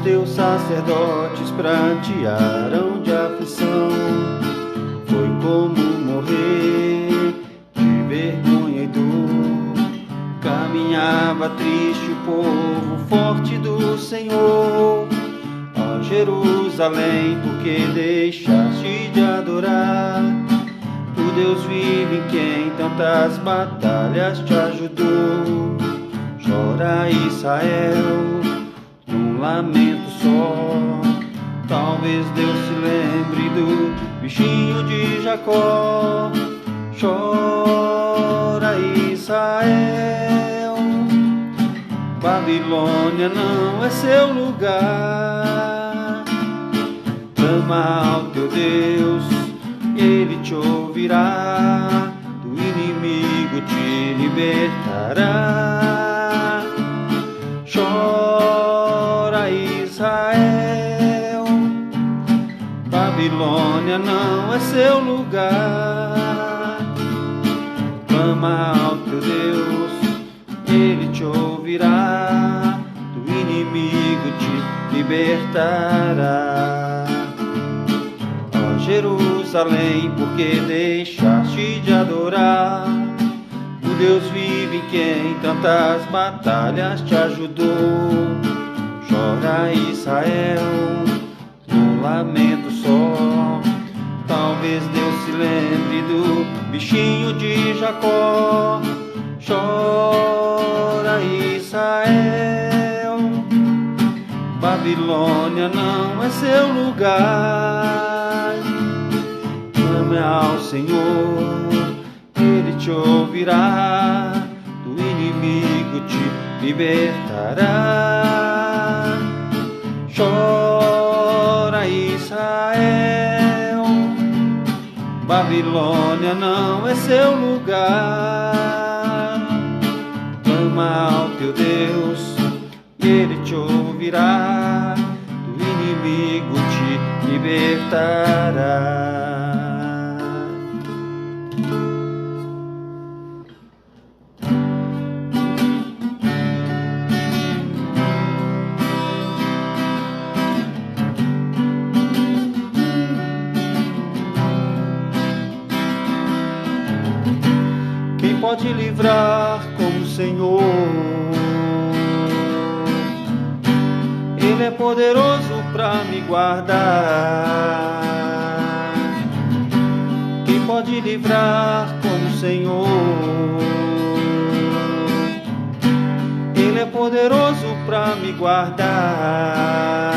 teus sacerdotes prantearam de aflição. Foi como morrer de vergonha e dor. Caminhava triste o povo forte do Senhor. Ó Jerusalém, por que deixaste de adorar? O Deus vive em quem tantas batalhas te ajudou. Chora Israel, num lamento só. Talvez Deus se lembre do bichinho de Jacó. Chora Israel, Babilônia não é seu lugar. Clama ao teu Deus, Ele te ouvirá. Do inimigo te libertará. Chora Israel, Babilônia não é seu lugar. Clama ao teu Deus, Ele te ouvirá. Do inimigo te libertará. Ó Jerusalém, por que deixaste de adorar? O Deus vive em quem tantas batalhas te ajudou. Chora Israel, num lamento só. Talvez Deus se lembre do bichinho de Jacó. Chora Israel, Babilônia não é seu lugar. Clame ao Senhor, Ele te ouvirá. Do inimigo te libertará. Chora Israel, Babilônia não é seu lugar. Clama ao teu Deus, Ele te ouvirá. Do inimigo te libertará. Quem pode livrar como o Senhor? Ele é poderoso para me guardar. Quem pode livrar como o Senhor? Ele é poderoso para me guardar.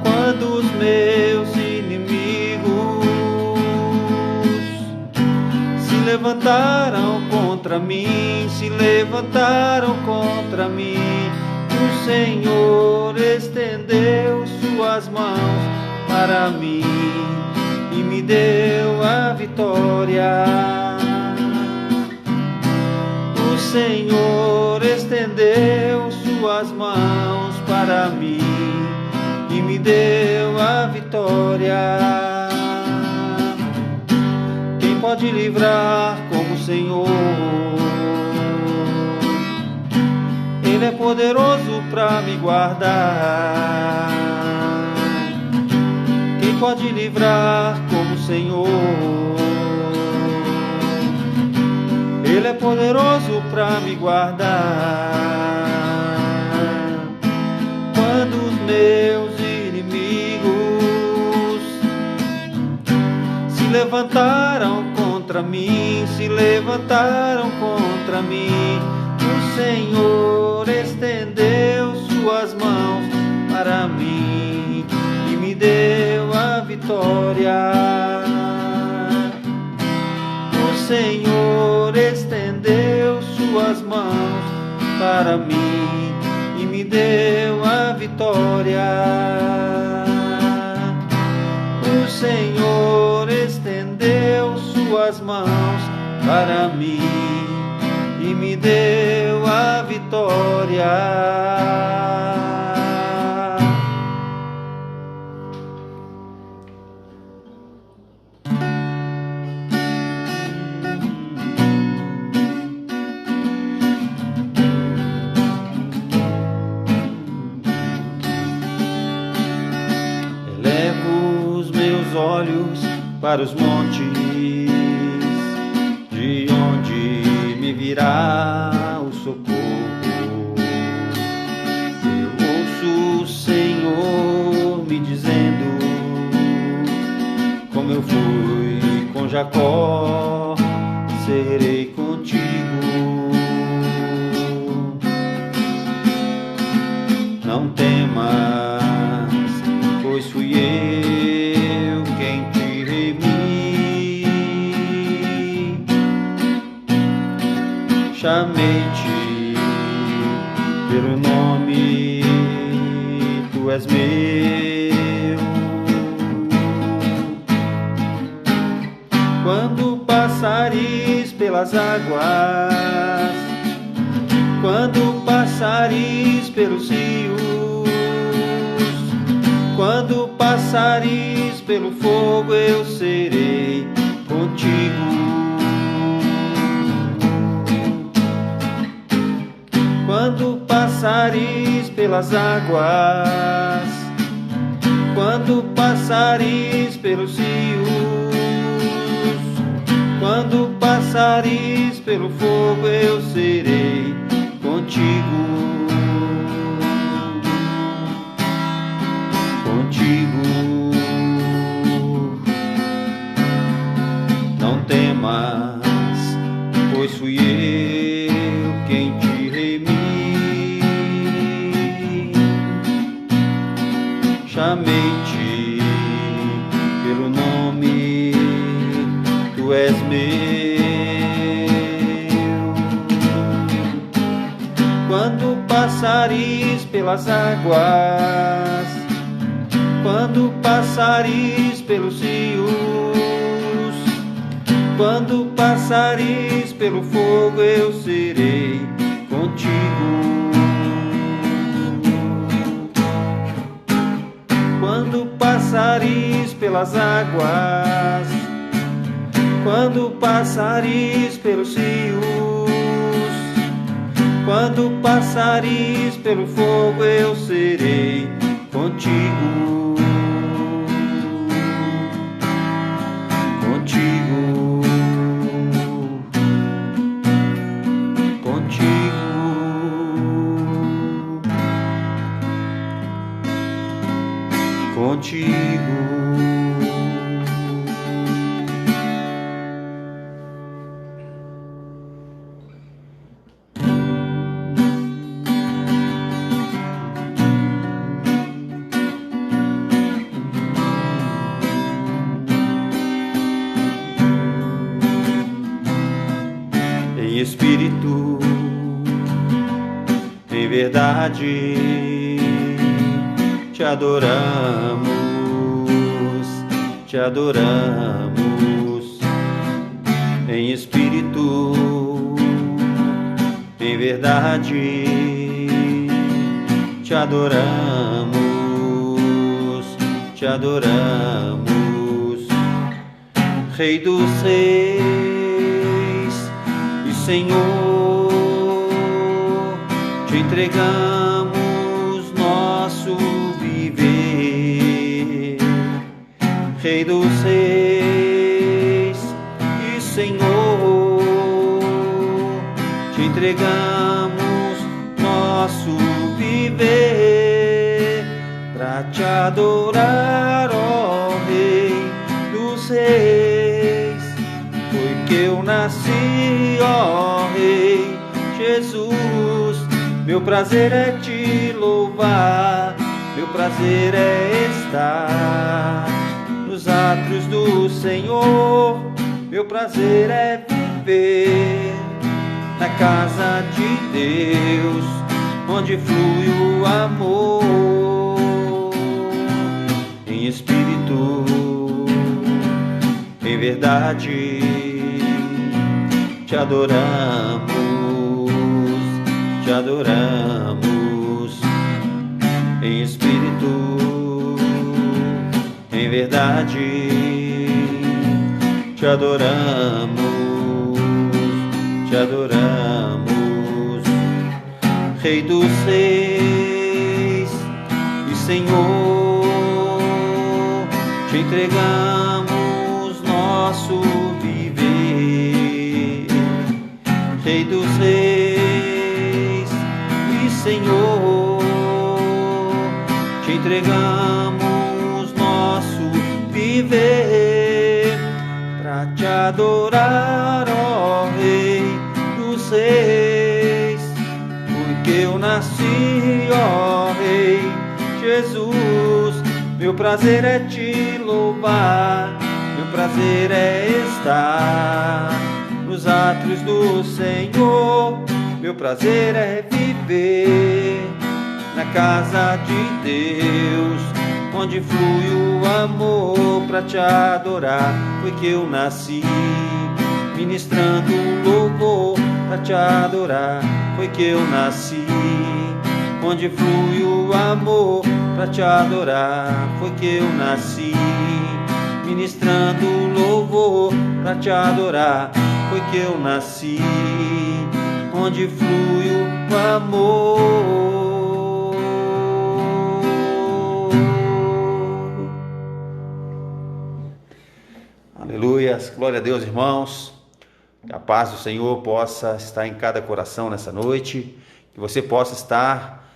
Quando os meus inimigos se levantaram contra mim, se levantaram contra mim, o Senhor estendeu suas mãos para mim e me deu a vitória. O Senhor estendeu suas mãos para mim e me deu a vitória. Quem pode livrar como o Senhor? Ele é poderoso para me guardar. Quem pode livrar como o Senhor? Ele é poderoso para me guardar. Quando os meus inimigos se levantaram contra mim, se levantaram contra mim, o Senhor estendeu suas mãos para mim e me deu a vitória. O Senhor estendeu suas mãos para mim e me deu a vitória. O Senhor estendeu suas mãos para mim e me deu a vitória. para os montes, de onde me virá o socorro. Eu ouço o Senhor me dizendo, como eu fui com Jacó, serei contigo. Não temas, pois fui eu quem te remi. Chamei-te pelo nome, tu és meu. Quando passares pelas águas, quando passares pelos rios, quando passares pelo fogo, eu serei contigo. Quando passares pelas águas, quando passares pelos rios, quando passares pelo fogo, eu serei contigo. Contigo. Não temas, pois fui eu quem te remi. Chamei-te pelo nome, tu és meu. Quando passares pelas águas, quando passares pelos rios, quando passares pelo fogo, eu serei contigo. Quando passares pelas águas, quando passares pelos rios, quando passares pelo fogo, eu serei contigo. Contigo. Contigo. Contigo. Em espírito, em verdade, te adoramos, te adoramos. Em espírito, em verdade, te adoramos, te adoramos. Rei dos reis e Senhor, te entregamos nosso viver. Rei dos reis e Senhor, te entregamos nosso viver, pra te adorar, ó Rei dos reis. Foi que eu nasci, ó Rei Jesus. Meu prazer é te louvar, meu prazer é estar nos átrios do Senhor. Meu prazer é viver na casa de Deus, onde flui o amor. Em espírito, em verdade, te adoramos, te adoramos. Em espírito, em verdade, te adoramos, te adoramos. Rei dos reis e Senhor, te entregamos nosso viver. Rei dos reis e Senhor, te entregamos nosso viver para te adorar, ó Rei dos reis, porque eu nasci, ó Rei Jesus. Meu prazer é te louvar, meu prazer é estar nos átrios do Senhor. Meu prazer é viver na casa de Deus, onde flui o amor para te adorar. Foi que eu nasci ministrando louvor para te adorar. Foi que eu nasci onde flui o amor para te adorar. Foi que eu nasci ministrando louvor para te adorar. Foi que eu nasci onde flui o amor. Aleluia, glória a Deus, irmãos. Que a paz do Senhor possa estar em cada coração nessa noite, que você possa estar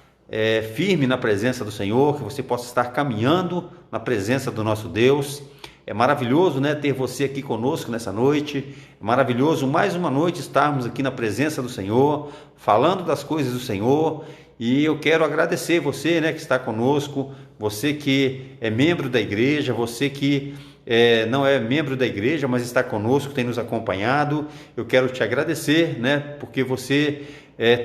firme na presença do Senhor, que você possa estar caminhando na presença do nosso Deus. É maravilhoso, né, ter você aqui conosco nessa noite. É maravilhoso mais uma noite estarmos aqui na presença do Senhor, falando das coisas do Senhor. E eu quero agradecer você, né, que está conosco, você que é membro da igreja, você que não é membro da igreja, mas está conosco, tem nos acompanhado. Eu quero te agradecer, né, porque você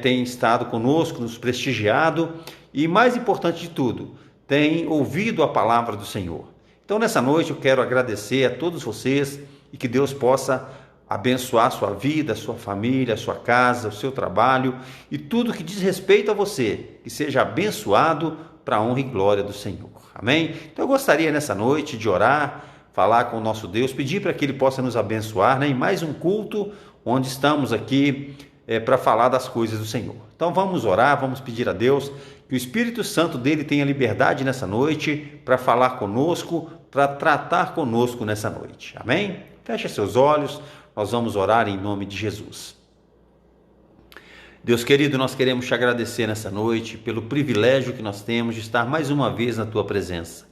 tem estado conosco, nos prestigiado e, mais importante de tudo, tem ouvido a palavra do Senhor. Então, nessa noite, eu quero agradecer a todos vocês e que Deus possa abençoar a sua vida, a sua família, a sua casa, o seu trabalho e tudo que diz respeito a você, que seja abençoado para a honra e glória do Senhor. Amém? Então, eu gostaria nessa noite de orar, falar com o nosso Deus, pedir para que Ele possa nos abençoar, né, em mais um culto onde estamos aqui para falar das coisas do Senhor. Então vamos orar, vamos pedir a Deus que o Espírito Santo dele tenha liberdade nessa noite para falar conosco, para tratar conosco nessa noite. Amém? Feche seus olhos, nós vamos orar em nome de Jesus. Deus querido, nós queremos te agradecer nessa noite pelo privilégio que nós temos de estar mais uma vez na tua presença.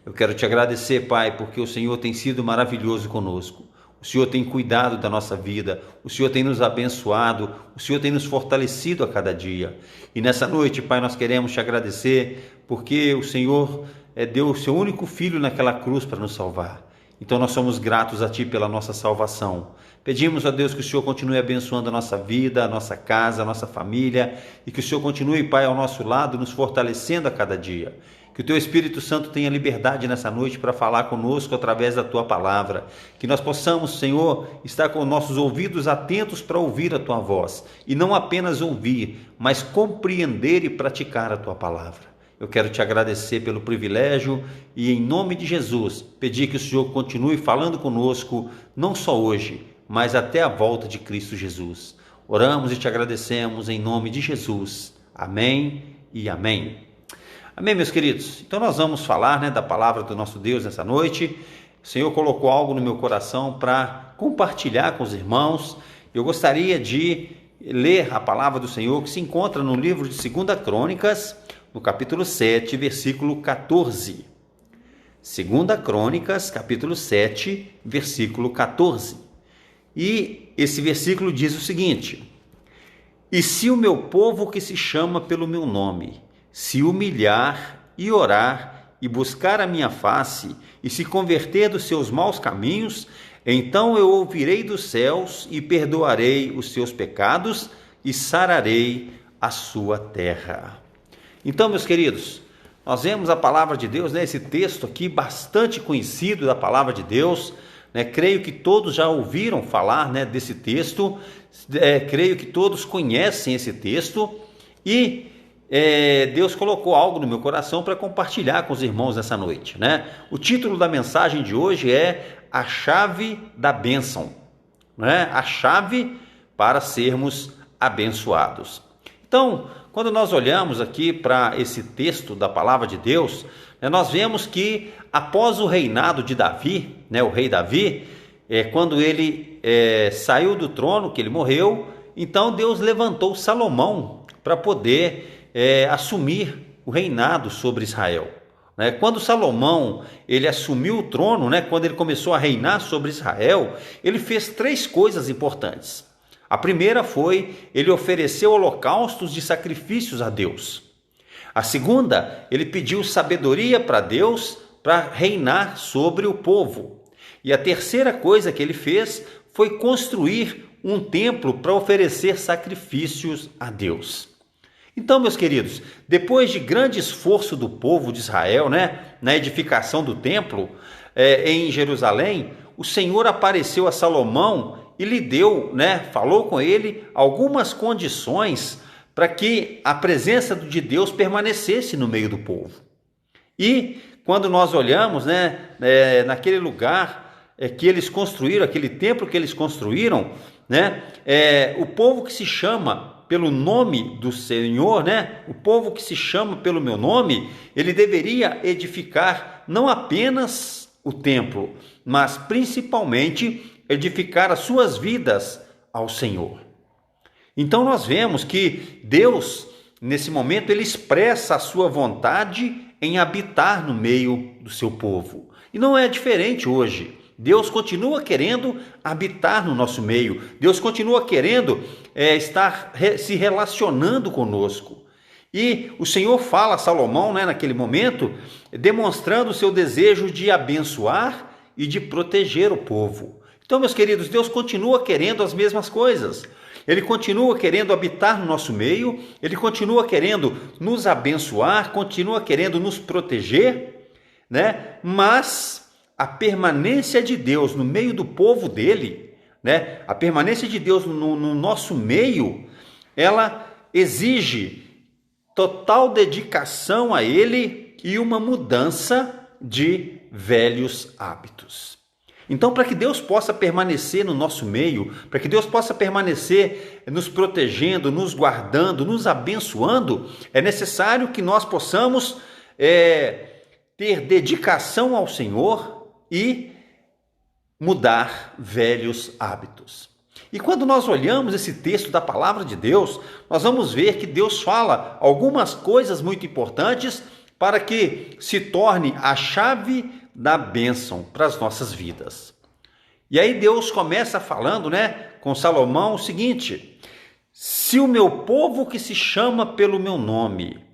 Eu quero te agradecer, Pai, porque o Senhor tem sido maravilhoso conosco. O Senhor tem cuidado da nossa vida, o Senhor tem nos abençoado, o Senhor tem nos fortalecido a cada dia. E nessa noite, Pai, nós queremos te agradecer porque o Senhor deu o seu único Filho naquela cruz para nos salvar. Então nós somos gratos a Ti pela nossa salvação. Pedimos a Deus que o Senhor continue abençoando a nossa vida, a nossa casa, a nossa família e que o Senhor continue, Pai, ao nosso lado, nos fortalecendo a cada dia. Que o Teu Espírito Santo tenha liberdade nessa noite para falar conosco através da Tua palavra. Que nós possamos, Senhor, estar com nossos ouvidos atentos para ouvir a Tua voz. E não apenas ouvir, mas compreender e praticar a Tua palavra. Eu quero te agradecer pelo privilégio e, em nome de Jesus, pedir que o Senhor continue falando conosco, não só hoje, mas até a volta de Cristo Jesus. Oramos e te agradecemos em nome de Jesus. Amém e amém. Amém, meus queridos? Então nós vamos falar, né, da palavra do nosso Deus nessa noite. O Senhor colocou algo no meu coração para compartilhar com os irmãos. Eu gostaria de ler a palavra do Senhor que se encontra no livro de 2 Crônicas, no capítulo 7, versículo 14. 2 Crônicas, capítulo 7, versículo 14. E esse versículo diz o seguinte: E se o meu povo que se chama pelo meu nome se humilhar e orar e buscar a minha face e se converter dos seus maus caminhos, então eu ouvirei dos céus e perdoarei os seus pecados e sararei a sua terra. Então, meus queridos, nós vemos a palavra de Deus, né, esse texto aqui bastante conhecido da palavra de Deus, né, creio que todos já ouviram falar, né, desse texto, creio que todos conhecem esse texto e Deus colocou algo no meu coração para compartilhar com os irmãos nessa noite, né? O título da mensagem de hoje é A Chave da Bênção, né? A chave para sermos abençoados. Então, quando nós olhamos aqui para esse texto da palavra de Deus, né, nós vemos que após o reinado de Davi, né, o rei Davi, quando ele saiu do trono, que ele morreu, então Deus levantou Salomão para poder assumir o reinado sobre Israel. Quando Salomão ele assumiu o trono, quando ele começou a reinar sobre Israel, ele fez 3 coisas importantes. A primeira foi, ele ofereceu holocaustos de sacrifícios a Deus. A segunda, ele pediu sabedoria para Deus para reinar sobre o povo. E a terceira coisa que ele fez foi construir um templo para oferecer sacrifícios a Deus. Então, meus queridos, depois de grande esforço do povo de Israel, na edificação do templo em Jerusalém, o Senhor apareceu a Salomão e lhe deu, falou com ele algumas condições para que a presença de Deus permanecesse no meio do povo. E quando nós olhamos, naquele lugar que eles construíram, aquele templo que eles construíram, o povo que se chama pelo nome do Senhor, o povo que se chama pelo meu nome, ele deveria edificar não apenas o templo, mas principalmente edificar as suas vidas ao Senhor. Então nós vemos que Deus, nesse momento, ele expressa a sua vontade em habitar no meio do seu povo. E não é diferente hoje. Deus continua querendo habitar no nosso meio. Deus continua querendo estar se relacionando conosco. E o Senhor fala a Salomão, naquele momento, demonstrando o seu desejo de abençoar e de proteger o povo. Então, meus queridos, Deus continua querendo as mesmas coisas. Ele continua querendo habitar no nosso meio, Ele continua querendo nos abençoar, continua querendo nos proteger, mas a permanência de Deus no meio do povo dele, a permanência de Deus no nosso meio, ela exige total dedicação a Ele e uma mudança de velhos hábitos. Então, para que Deus possa permanecer no nosso meio, para que Deus possa permanecer nos protegendo, nos guardando, nos abençoando, é necessário que nós possamos ter dedicação ao Senhor e mudar velhos hábitos. E quando nós olhamos esse texto da palavra de Deus, nós vamos ver que Deus fala algumas coisas muito importantes para que se torne a chave da bênção para as nossas vidas. E aí Deus começa falando, com Salomão o seguinte: se o meu povo que se chama pelo meu nome.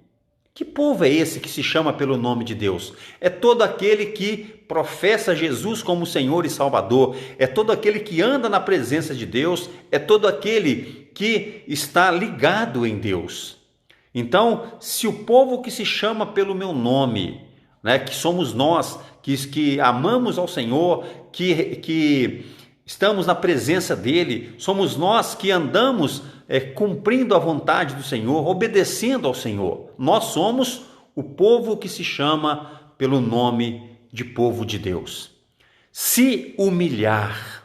Que povo é esse que se chama pelo nome de Deus? É todo aquele que professa Jesus como Senhor e Salvador, é todo aquele que anda na presença de Deus, é todo aquele que está ligado em Deus. Então, se o povo que se chama pelo meu nome, que somos nós, que amamos ao Senhor, que estamos na presença dEle, somos nós que andamos cumprindo a vontade do Senhor, obedecendo ao Senhor. Nós somos o povo que se chama pelo nome de povo de Deus. Se humilhar.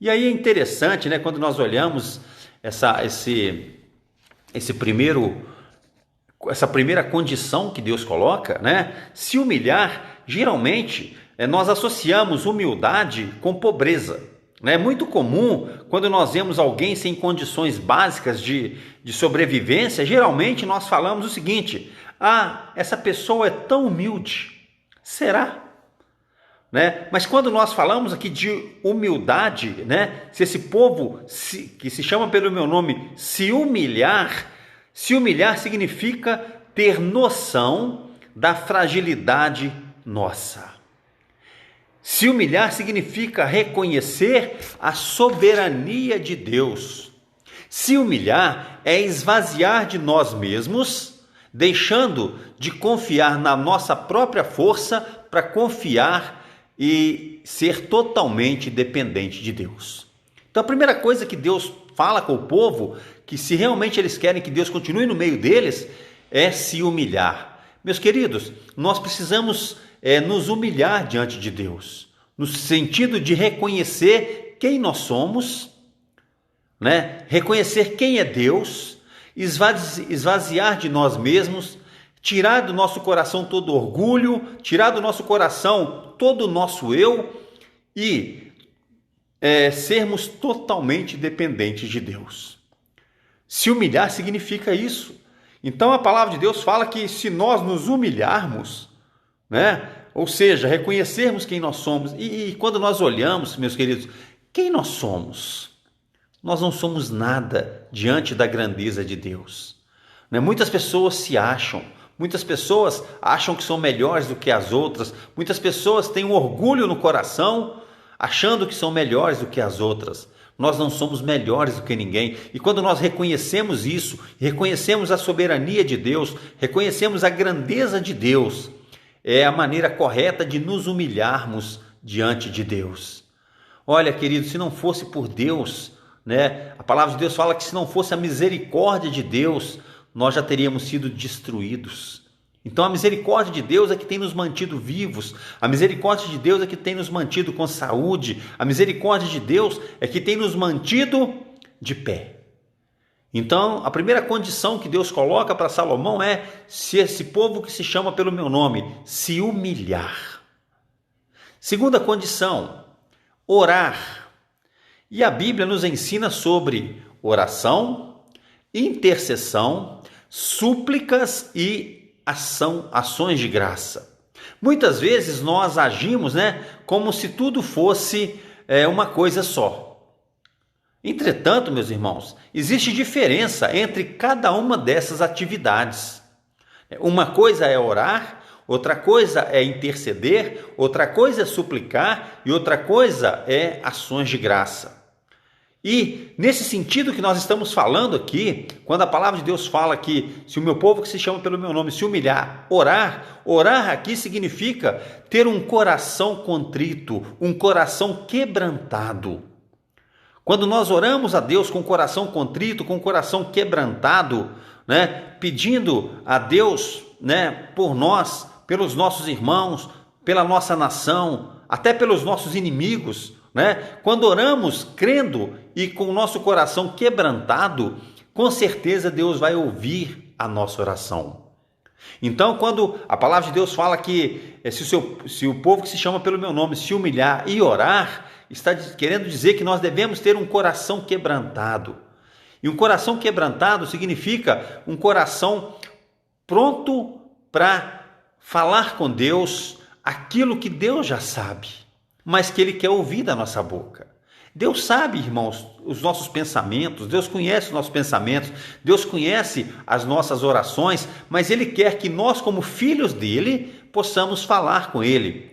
E aí é interessante, quando nós olhamos essa primeira condição que Deus coloca, se humilhar, geralmente nós associamos humildade com pobreza. É muito comum, quando nós vemos alguém sem condições básicas de sobrevivência, geralmente nós falamos o seguinte: essa pessoa é tão humilde. Será? Mas quando nós falamos aqui de humildade, se esse povo que se chama pelo meu nome se humilhar significa ter noção da fragilidade nossa. Se humilhar significa reconhecer a soberania de Deus. Se humilhar é esvaziar de nós mesmos, deixando de confiar na nossa própria força para confiar e ser totalmente dependente de Deus. Então a primeira coisa que Deus fala com o povo, que se realmente eles querem que Deus continue no meio deles, é se humilhar. Meus queridos, nós precisamos nos humilhar diante de Deus, no sentido de reconhecer quem nós somos, reconhecer quem é Deus, esvaziar de nós mesmos, tirar do nosso coração todo orgulho, tirar do nosso coração todo o nosso eu e sermos totalmente dependentes de Deus. Se humilhar significa isso. Então a palavra de Deus fala que se nós nos humilharmos, né? Ou seja, reconhecermos quem nós somos, e quando nós olhamos, meus queridos, quem nós somos? Nós não somos nada diante da grandeza de Deus. Né? Muitas pessoas se acham, muitas pessoas acham que são melhores do que as outras, muitas pessoas têm um orgulho no coração, achando que são melhores do que as outras. Nós não somos melhores do que ninguém. E quando nós reconhecemos isso, reconhecemos a soberania de Deus, reconhecemos a grandeza de Deus, é a maneira correta de nos humilharmos diante de Deus. Olha, querido, se não fosse por Deus, né? A palavra de Deus fala que se não fosse a misericórdia de Deus, nós já teríamos sido destruídos. Então a misericórdia de Deus é que tem nos mantido vivos, a misericórdia de Deus é que tem nos mantido com saúde, a misericórdia de Deus é que tem nos mantido de pé. Então a primeira condição que Deus coloca para Salomão é: se esse povo que se chama pelo meu nome se humilhar. Segunda condição, orar. E a Bíblia nos ensina sobre oração, intercessão, súplicas e ações de graça. Muitas vezes nós agimos, né, como se tudo fosse uma coisa só. Entretanto, meus irmãos, existe diferença entre cada uma dessas atividades. Uma coisa é orar, outra coisa é interceder, outra coisa é suplicar e outra coisa é ações de graça. E nesse sentido que nós estamos falando aqui, quando a palavra de Deus fala que se o meu povo que se chama pelo meu nome se humilhar, orar aqui significa ter um coração contrito, um coração quebrantado. Quando nós oramos a Deus com o coração contrito, com o coração quebrantado, né, pedindo a Deus, né, por nós, pelos nossos irmãos, pela nossa nação, até pelos nossos inimigos, né? Quando oramos crendo e com o nosso coração quebrantado, com certeza Deus vai ouvir a nossa oração. Então, quando a palavra de Deus fala que se o povo que se chama pelo meu nome se humilhar e orar, está querendo dizer que nós devemos ter um coração quebrantado. E um coração quebrantado significa um coração pronto para falar com Deus aquilo que Deus já sabe, mas que Ele quer ouvir da nossa boca. Deus sabe, irmãos, os nossos pensamentos, Deus conhece os nossos pensamentos, Deus conhece as nossas orações, mas Ele quer que nós, como filhos dEle, possamos falar com Ele.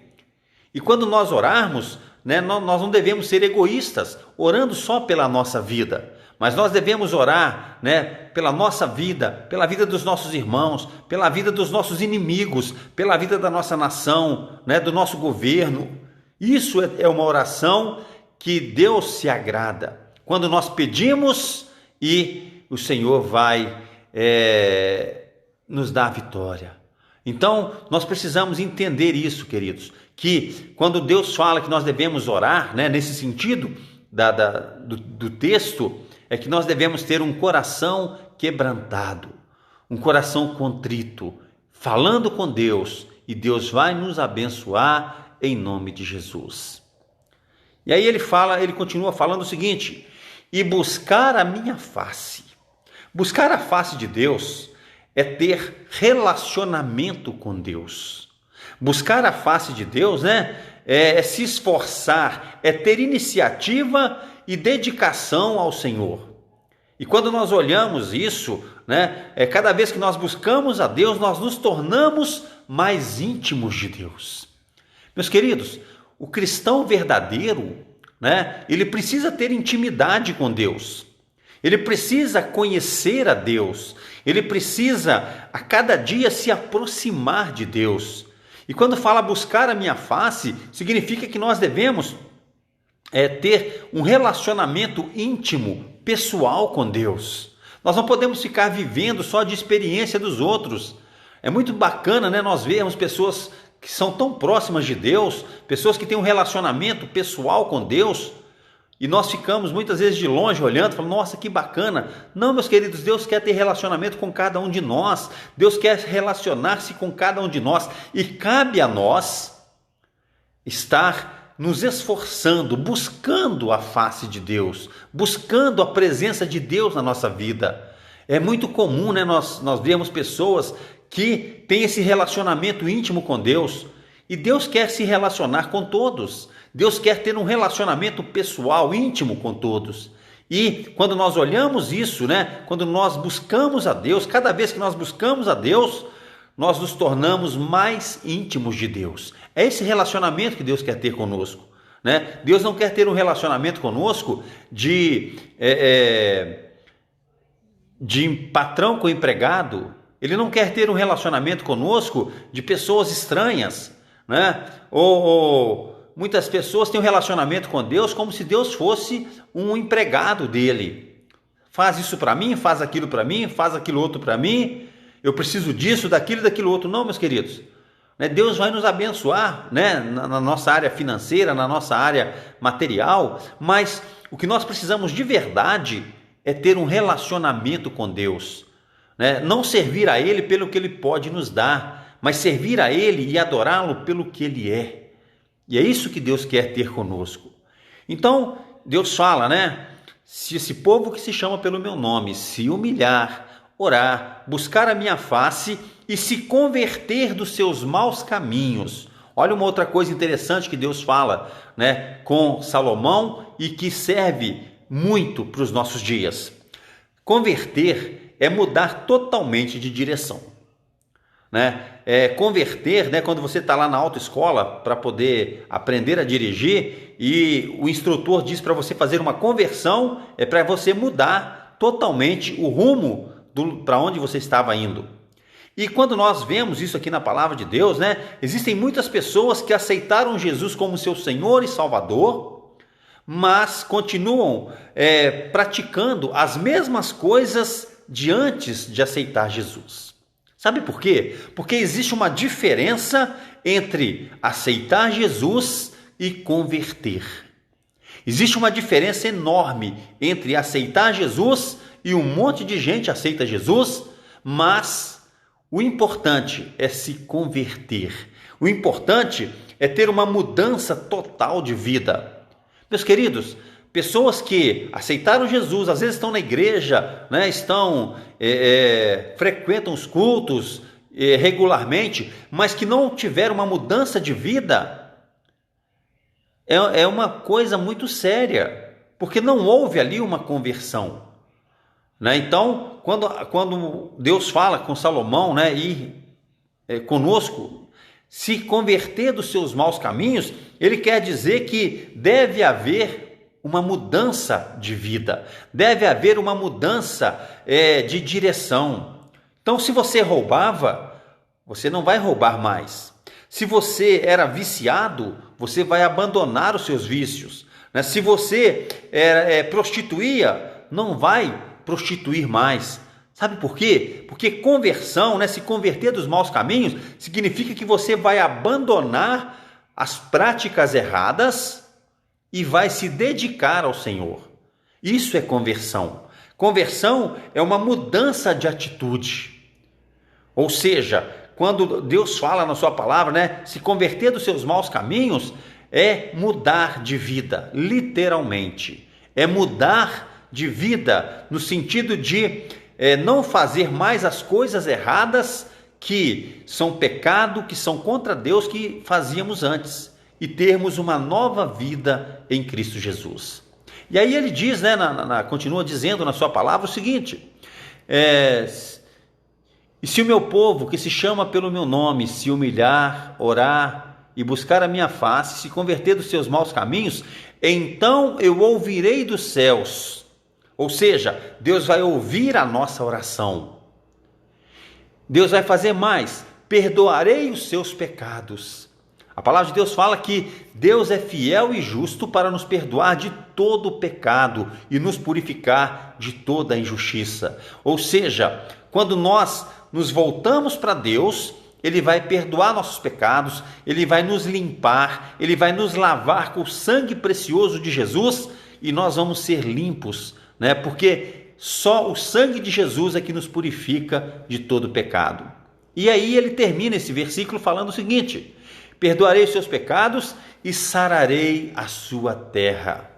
E quando nós orarmos, né, nós não devemos ser egoístas, orando só pela nossa vida, mas nós devemos orar, né, pela nossa vida, pela vida dos nossos irmãos, pela vida dos nossos inimigos, pela vida da nossa nação, né, do nosso governo. Isso é uma oração que Deus se agrada, quando nós pedimos e o Senhor vai nos dar a vitória. Então, nós precisamos entender isso, queridos, que quando Deus fala que nós devemos orar, né, nesse sentido do texto, é que nós devemos ter um coração quebrantado, um coração contrito, falando com Deus, e Deus vai nos abençoar em nome de Jesus. E aí ele continua falando o seguinte: e buscar a minha face. Buscar a face de Deus é ter relacionamento com Deus. Buscar a face de Deus, né, é se esforçar, é ter iniciativa e dedicação ao Senhor. E quando nós olhamos isso, né, cada vez que nós buscamos a Deus, nós nos tornamos mais íntimos de Deus. Meus queridos, o cristão verdadeiro, né, ele precisa ter intimidade com Deus. Ele precisa conhecer a Deus. Ele precisa a cada dia se aproximar de Deus. E quando fala buscar a minha face, significa que nós devemos ter um relacionamento íntimo, pessoal com Deus. Nós não podemos ficar vivendo só de experiência dos outros. É muito bacana, né, nós vermos pessoas que são tão próximas de Deus, pessoas que têm um relacionamento pessoal com Deus, e nós ficamos muitas vezes de longe olhando, falando, nossa, que bacana. Não, meus queridos, Deus quer ter relacionamento com cada um de nós, Deus quer relacionar-se com cada um de nós, e cabe a nós estar nos esforçando, buscando a face de Deus, buscando a presença de Deus na nossa vida. É muito comum, né, nós vemos pessoas que têm esse relacionamento íntimo com Deus, e Deus quer se relacionar com todos. Deus quer ter um relacionamento pessoal, íntimo com todos. E quando nós olhamos isso, né, quando nós buscamos a Deus, cada vez que nós buscamos a Deus, nós nos tornamos mais íntimos de Deus. É esse relacionamento que Deus quer ter conosco, né? Deus não quer ter um relacionamento conosco de patrão com empregado. Ele não quer ter um relacionamento conosco de pessoas estranhas, né? Ou muitas pessoas têm um relacionamento com Deus como se Deus fosse um empregado dele. Faz isso para mim, faz aquilo para mim, faz aquilo outro para mim. Eu preciso disso, daquilo e daquilo outro. Não, meus queridos. Deus vai nos abençoar, né, na nossa área financeira, na nossa área material, mas o que nós precisamos de verdade é ter um relacionamento com Deus, né? Não servir a Ele pelo que Ele pode nos dar, mas servir a Ele e adorá-lo pelo que Ele é. E é isso que Deus quer ter conosco. Então, Deus fala, né? Se esse povo que se chama pelo meu nome se humilhar, orar, buscar a minha face e se converter dos seus maus caminhos. Olha uma outra coisa interessante que Deus fala, né, com Salomão e que serve muito para os nossos dias. Converter é mudar totalmente de direção, né? Converter, né, quando você está lá na autoescola para poder aprender a dirigir e o instrutor diz para você fazer uma conversão, é para você mudar totalmente o rumo para onde você estava indo. E quando nós vemos isso aqui na palavra de Deus, né, existem muitas pessoas que aceitaram Jesus como seu Senhor e Salvador, mas continuam praticando as mesmas coisas de antes de aceitar Jesus. Sabe por quê? Porque existe uma diferença entre aceitar Jesus e converter. Existe uma diferença enorme entre aceitar Jesus e um monte de gente aceita Jesus, mas o importante é se converter. O importante é ter uma mudança total de vida. Meus queridos, pessoas que aceitaram Jesus, às vezes estão na igreja, né, frequentam os cultos regularmente, mas que não tiveram uma mudança de vida, é uma coisa muito séria, porque não houve ali uma conversão. Né? Então, quando Deus fala com Salomão, né, conosco, se converter dos seus maus caminhos, ele quer dizer que deve haver uma mudança de vida, deve haver uma mudança de direção. Então, se você roubava, você não vai roubar mais. Se você era viciado, você vai abandonar os seus vícios. Né? Se você prostituía, não vai prostituir mais. Sabe por quê? Porque conversão, né, se converter dos maus caminhos, significa que você vai abandonar as práticas erradas e vai se dedicar ao Senhor. Isso é conversão. Conversão é uma mudança de atitude. Ou seja, quando Deus fala na sua palavra, né, se converter dos seus maus caminhos, é mudar de vida, literalmente. É mudar de vida no sentido de não fazer mais as coisas erradas que são pecado, que são contra Deus, que fazíamos antes, e termos uma nova vida em Cristo Jesus. E aí ele diz, né, continua dizendo na sua palavra o seguinte: e se o meu povo, que se chama pelo meu nome, se humilhar, orar e buscar a minha face, se converter dos seus maus caminhos, então eu ouvirei dos céus. Ou seja, Deus vai ouvir a nossa oração. Deus vai fazer mais: perdoarei os seus pecados. A palavra de Deus fala que Deus é fiel e justo para nos perdoar de todo o pecado e nos purificar de toda a injustiça. Ou seja, quando nós nos voltamos para Deus, Ele vai perdoar nossos pecados, Ele vai nos limpar, Ele vai nos lavar com o sangue precioso de Jesus e nós vamos ser limpos, né? Porque só o sangue de Jesus é que nos purifica de todo pecado. E aí ele termina esse versículo falando o seguinte: perdoarei os seus pecados e sararei a sua terra.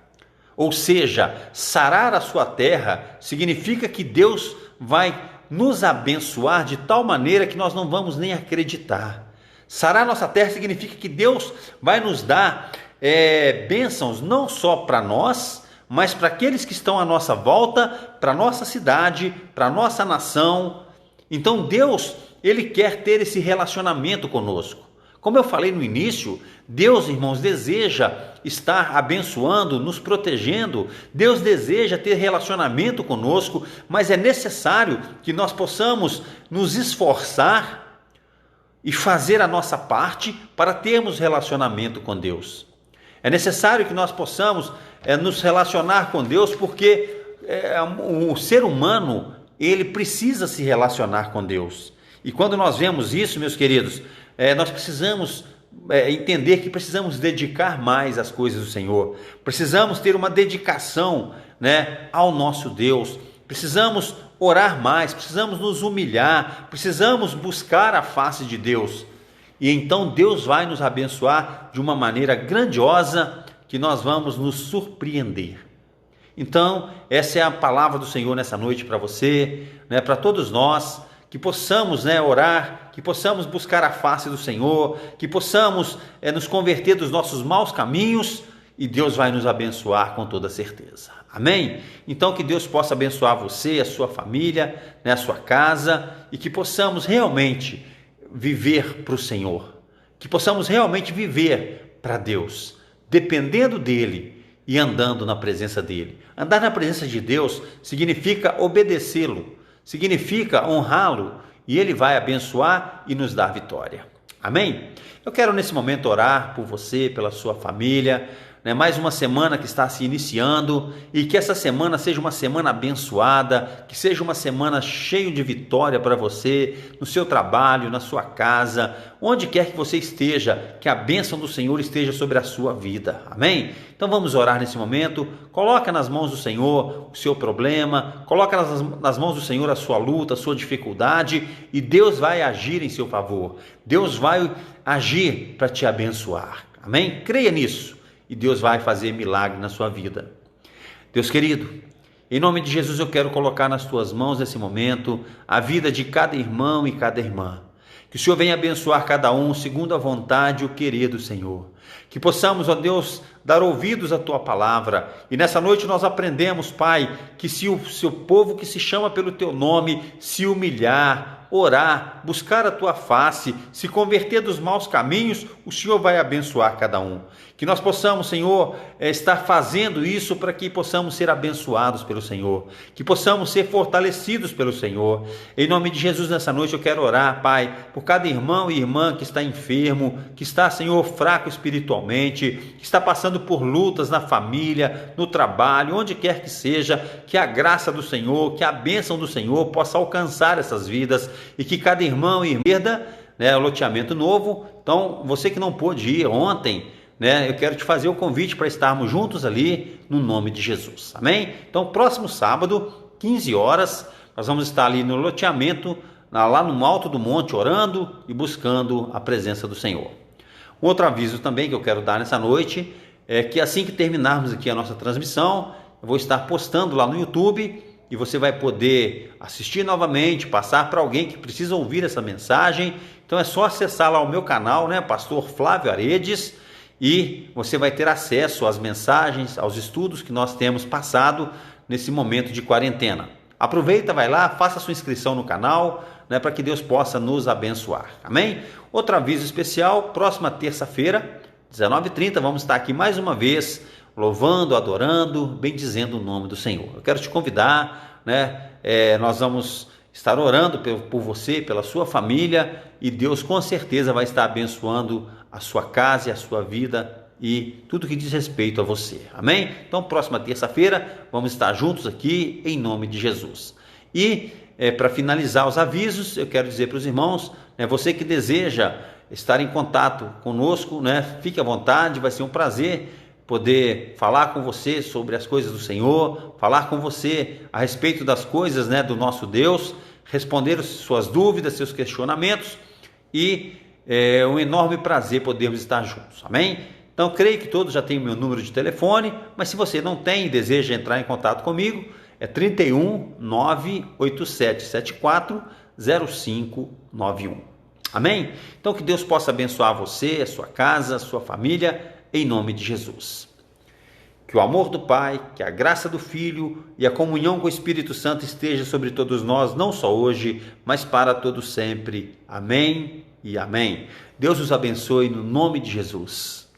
Ou seja, sarar a sua terra significa que Deus vai nos abençoar de tal maneira que nós não vamos nem acreditar. Sarar nossa terra significa que Deus vai nos dar bênçãos não só para nós, mas para aqueles que estão à nossa volta, para a nossa cidade, para a nossa nação. Então Deus, Ele quer ter esse relacionamento conosco. Como eu falei no início, Deus, irmãos, deseja estar abençoando, nos protegendo. Deus deseja ter relacionamento conosco, mas é necessário que nós possamos nos esforçar e fazer a nossa parte para termos relacionamento com Deus. É necessário que nós possamos nos relacionar com Deus, porque o ser humano, ele precisa se relacionar com Deus. E quando nós vemos isso, meus queridos, nós precisamos entender que precisamos dedicar mais às coisas do Senhor. Precisamos ter uma dedicação, ao nosso Deus. Precisamos orar mais, precisamos nos humilhar, precisamos buscar a face de Deus. E então Deus vai nos abençoar de uma maneira grandiosa que nós vamos nos surpreender. Então, essa é a palavra do Senhor nessa noite para você, para todos nós, que possamos orar, que possamos buscar a face do Senhor, que possamos nos converter dos nossos maus caminhos, e Deus vai nos abençoar com toda certeza. Amém? Então que Deus possa abençoar você, a sua família, a sua casa, e que possamos realmente viver para o Senhor, que possamos realmente viver para Deus, dependendo dEle e andando na presença dEle. Andar na presença de Deus significa obedecê-lo, significa honrá-lo, e Ele vai abençoar e nos dar vitória. Amém? Eu quero nesse momento orar por você, pela sua família, mais uma semana que está se iniciando, e que essa semana seja uma semana abençoada, que seja uma semana cheia de vitória para você, no seu trabalho, na sua casa, onde quer que você esteja, que a bênção do Senhor esteja sobre a sua vida. Amém? Então vamos orar nesse momento. Coloca nas mãos do Senhor o seu problema, coloca nas mãos do Senhor a sua luta, a sua dificuldade, e Deus vai agir em seu favor. Deus vai agir para te abençoar. Amém? Creia nisso. E Deus vai fazer milagre na sua vida. Deus querido, em nome de Jesus eu quero colocar nas tuas mãos nesse momento a vida de cada irmão e cada irmã. Que o Senhor venha abençoar cada um segundo a vontade e o querer do Senhor. Que possamos, ó Deus, dar ouvidos à tua palavra. E nessa noite nós aprendemos, Pai, que se o seu povo que se chama pelo teu nome se humilhar, orar, buscar a tua face, se converter dos maus caminhos, o Senhor vai abençoar cada um. Que nós possamos, Senhor, estar fazendo isso para que possamos ser abençoados pelo Senhor, que possamos ser fortalecidos pelo Senhor. Em nome de Jesus, nessa noite eu quero orar, Pai, por cada irmão e irmã que está enfermo, que está, Senhor, fraco espiritualmente, que está passando por lutas na família, no trabalho, onde quer que seja, que a graça do Senhor, que a bênção do Senhor possa alcançar essas vidas, e que cada irmão e irmã, o loteamento novo. Então, você que não pôde ir ontem, eu quero te fazer o convite para estarmos juntos ali, no nome de Jesus. Amém? Então, próximo sábado, 15 horas, nós vamos estar ali no loteamento, lá no alto do monte, orando e buscando a presença do Senhor. Um outro aviso também que eu quero dar nessa noite é que assim que terminarmos aqui a nossa transmissão, eu vou estar postando lá no YouTube, e você vai poder assistir novamente, passar para alguém que precisa ouvir essa mensagem. Então é só acessar lá o meu canal, Pastor Flávio Aredes, e você vai ter acesso às mensagens, aos estudos que nós temos passado nesse momento de quarentena. Aproveita, vai lá, faça a sua inscrição no canal, para que Deus possa nos abençoar. Amém? Outro aviso especial, próxima terça-feira, 19h30, vamos estar aqui mais uma vez, louvando, adorando, bendizendo o nome do Senhor. Eu quero te convidar, nós vamos estar orando por você, pela sua família, e Deus com certeza vai estar abençoando a sua casa e a sua vida e tudo que diz respeito a você. Amém? Então, próxima terça-feira, vamos estar juntos aqui em nome de Jesus. E para finalizar os avisos, eu quero dizer para os irmãos, você que deseja estar em contato conosco, fique à vontade, vai ser um prazer poder falar com você sobre as coisas do Senhor, falar com você a respeito das coisas, do nosso Deus, responder suas dúvidas, seus questionamentos, e é um enorme prazer podermos estar juntos, amém? Então, creio que todos já têm o meu número de telefone, mas se você não tem e deseja entrar em contato comigo, é 31 98774 0591. Amém? Então, que Deus possa abençoar você, a sua casa, a sua família, em nome de Jesus. Que o amor do Pai, que a graça do Filho e a comunhão com o Espírito Santo esteja sobre todos nós, não só hoje, mas para todo sempre. Amém e amém. Deus os abençoe no nome de Jesus.